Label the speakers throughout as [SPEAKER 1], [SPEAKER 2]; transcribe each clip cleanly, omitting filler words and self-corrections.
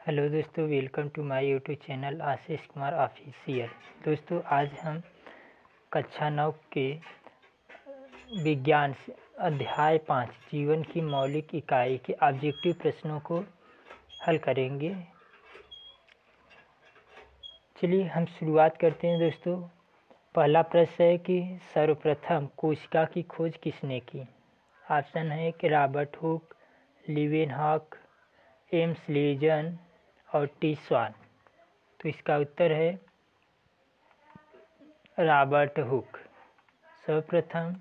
[SPEAKER 1] Hello दोस्तों, welcome to my YouTube channel Ashish Kumar official. दोस्तों, आज हम कक्षा 9 के विज्ञान अध्याय 5 जीवन की मौलिक इकाई के ऑब्जेक्टिव प्रश्नों को हल करेंगे। चलिए हम शुरुआत करते हैं। दोस्तों, पहला प्रश्न है कि सर्वप्रथम कोशिका की खोज किसने की। ऑप्शन है कि रॉबर्ट हुक, लीवेनहॉक, एम्स लीजन और टी स्वान। तो इसका उत्तर है रॉबर्ट हुक। सर्वप्रथम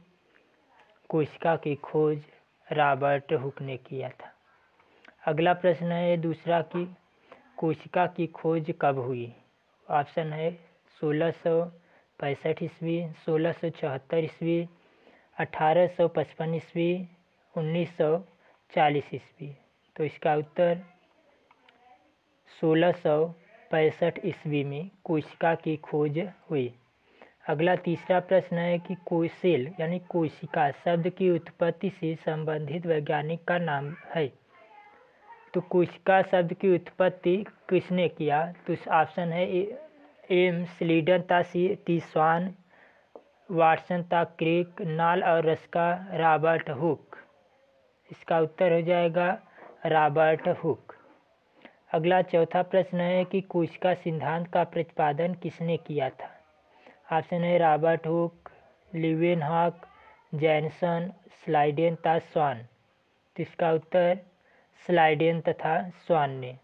[SPEAKER 1] कोशिका की खोज रॉबर्ट हुक ने किया था। अगला प्रश्न है दूसरा कि कोशिका की खोज कब हुई। ऑप्शन है 1665 ईस्वी, 1674 ईस्वी, 1855 ईस्वी, 1940 ईस्वी। तो इसका उत्तर 1665 ईस्वी में कोशिका की खोज हुई। अगला तीसरा प्रश्न है कि कोसेल यानी कोशिका शब्द की उत्पत्ति से संबंधित वैज्ञानिक का नाम है। तो कोशिका शब्द की उत्पत्ति किसने किया। तो ऑप्शन है एम स्लीडन था, टी स्वान, वाटसन था, क्रिक, नाल और रस्का, रॉबर्ट हुक। इसका उत्तर हो जाएगा रॉबर्ट हुक। अगला चौथा प्रश्न है कि कोशिका सिद्धांत का प्रतिपादन किसने किया था। ऑप्शन है Robert Hooke, Leeuwenhoek, Jansen, Schleiden तथा स्वान। तो इसका उत्तर स्लाइडेन तथा स्वान ने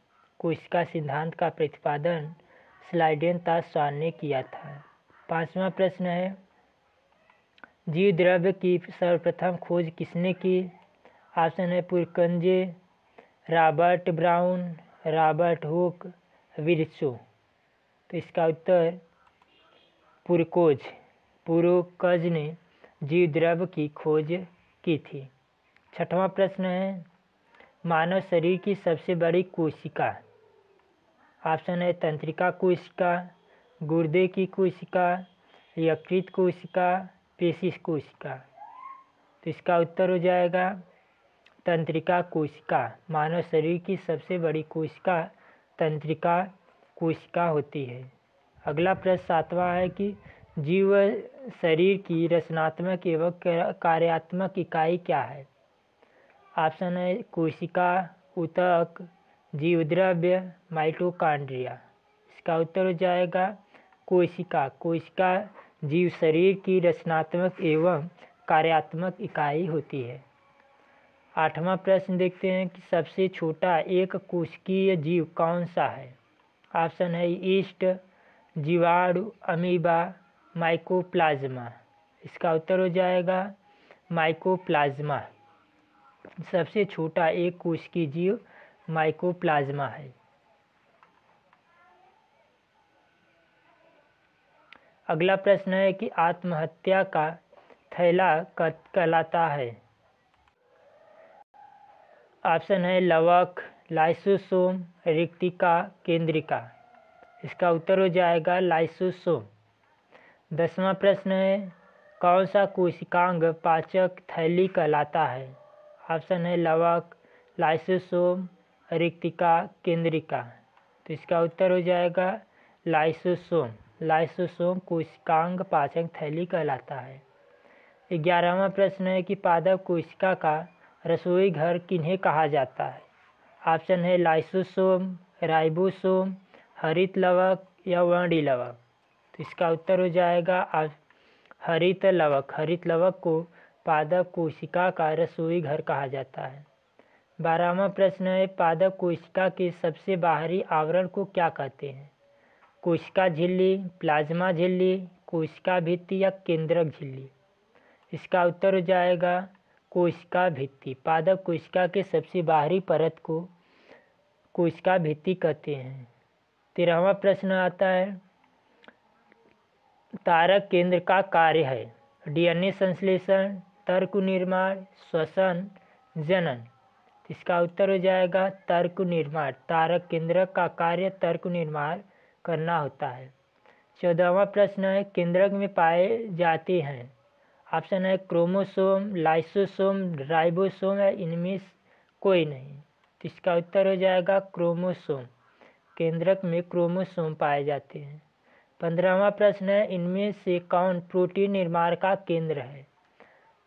[SPEAKER 1] कोशिका सिद्धांत का प्रतिपादन स्लाइडेन तथा स्वान ने किया था। पांचवा प्रश्न है जीव द्रव्य की सर्वप्रथम खोज किसने की। ऑप्शन है पुरकंजे, रॉबर्ट ब्राउन, रॉबर्ट हुक, विर्सो। तो इसका उत्तर पुरकोज ने जीव द्रव्य की खोज की थी। छठवां प्रश्न है मानव शरीर की सबसे बड़ी कोशिका। ऑप्शन है तंत्रिका कोशिका, गुर्दे की कोशिका, यकृत कोशिका, पेशी कोशिका। तो इसका उत्तर हो जाएगा तंत्रिका कोशिका। मानव शरीर की सबसे बड़ी कोशिका तंत्रिका कोशिका होती है। अगला प्रश्न सातवां है कि जीव शरीर की रचनात्मक एवं कार्यात्मक इकाई क्या है। ऑप्शन है कोशिका, ऊतक, जीवद्रव्य, माइटोकॉन्ड्रिया। इसका उत्तर हो जाएगा कोशिका। कोशिका जीव शरीर की रचनात्मक एवं कार्यात्मक इकाई होती है। आठवां प्रश्न देखते हैं कि सबसे छोटा एक कोशिकीय जीव कौन सा है। ऑप्शन है ईस्ट, जीवाणु, अमीबा, माइकोप्लाज्मा। इसका उत्तर हो जाएगा माइकोप्लाज्मा। सबसे छोटा एक कोशिकीय जीव माइकोप्लाज्मा है। अगला प्रश्न है कि आत्महत्या का थैला कहलाता है। ऑप्शन है लवक, लाइसोसोम, रिक्तिका, केंद्रिका। इसका उत्तर हो जाएगा लाइसोसोम। 10वां प्रश्न है कौन सा कोशिकांग पाचक थैली कहलाता है। ऑप्शन है लवक, लाइसोसोम, रिक्तिका, केंद्रिका। तो इसका उत्तर हो जाएगा लाइसोसोम। लाइसोसोम कोशिकांग पाचक थैली कहलाता है। 11वां प्रश्न है कि पादप कोशिका का रसोई घर किन्हें कहा जाता है। ऑप्शन है लाइसोसोम, राइबोसोम, हरित लवक या वर्णी लवक। तो इसका उत्तर हो जाएगा हरित लवक। हरित लवक को पादप कोशिका का रसोई घर कहा जाता है। 12वां प्रश्न है पादप कोशिका के सबसे बाहरी आवरण को क्या कहते हैं। कोशिका झिल्ली, प्लाज्मा झिल्ली, कोशिका भित्ति या केंद्रक झिल्ली। इसका उत्तर हो जाएगा कोशिका भित्ति। पादप कोशिका के सबसे बाहरी परत को कोशिका भित्ति कहते हैं। 13वां प्रश्न आता है तारक केंद्र का कार्य है। डीएनए संश्लेषण, तर्क निर्माण, श्वसन, जनन। इसका उत्तर हो जाएगा तर्क निर्माण। तारक केंद्रक का कार्य तर्क निर्माण करना होता है। 14वां प्रश्न है केंद्रक में पाए जाते हैं। ऑप्शन है क्रोमोसोम, लाइसोसोम, राइबोसोम या इनमें कोई नहीं। तो इसका उत्तर हो जाएगा क्रोमोसोम। केंद्रक में क्रोमोसोम पाए जाते हैं। 15वां प्रश्न है, इनमें से कौन प्रोटीन निर्माण का केंद्र है?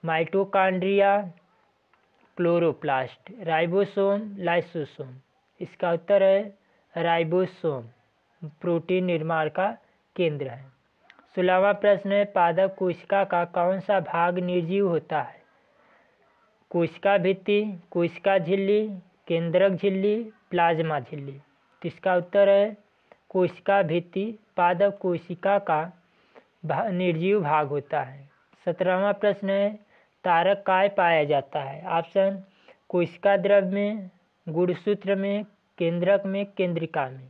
[SPEAKER 1] Mitochondria, chloroplast, ribosome, lysosome. इसका उत्तर है राइबोसोम प्रोटीन निर्माण का केंद्र है। 16वां प्रश्न है, पादप कोशिका का कौन सा भाग निर्जीव होता है? कोशिका भित्ति, कोशिका झिल्ली, केंद्रक झिल्ली, प्लाज्मा झिल्ली। तो इसका उत्तर है कोशिका भित्ति पादप कोशिका का निर्जीव भाग होता है। 17वां प्रश्न है, तारक काय पाया जाता है? ऑप्शन कोशिका द्रव में, गुणसूत्र में, केंद्रक में, केंद्रिका में।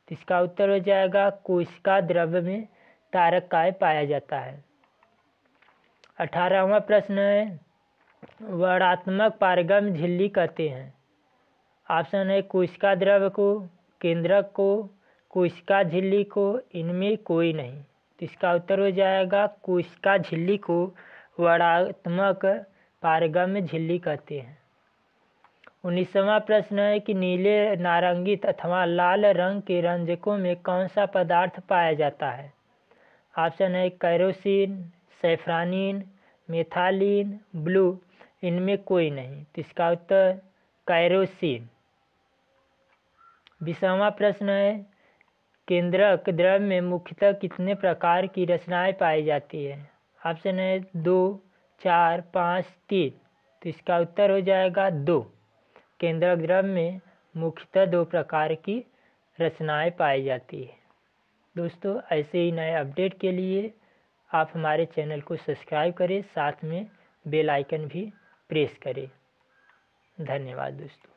[SPEAKER 1] तो इसका उत्तर हो जाएगा कोशिका द्रव में तारक काय पाया जाता है। 18वां प्रश्न है, वर्णात्मक पारगम झिल्ली कहते हैं? ऑप्शन है कोशिका द्रव को, केंद्रक को, कोशिका झिल्ली को, इनमें कोई नहीं। तो इसका उत्तर हो जाएगा कोशिका झिल्ली को वर्णात्मक पारगम्य झिल्ली कहते हैं। 19वां प्रश्न है कि नीले, नारंगित अथवा लाल रंग के रंजकों में कौन सा पदार्थ पाया जाता है? ऑप्शन है कैरोसिन, सैफ्रानिन, मेथालिन, ब्लू। इनमें कोई नहीं। तो इसका उत्तर कैरोसिन। 20वां प्रश्न है, केंद्रक द्रव में मुख्यतः कितने प्रकार की रचनाएं पाई जाती है? ऑप्शन है 2, 4, 5, 3। तो इसका उत्तर हो जाएगा 2। केंद्रक द्रव में मुख्यतः 2 प्रकार की रचनाएं पाई जाती है। दोस्तों, ऐसे ही नए अपडेट के लिए आप हमारे चैनल को सब्सक्राइब करें, साथ में बेल आइकन भी प्रेस करें। धन्यवाद दोस्तों।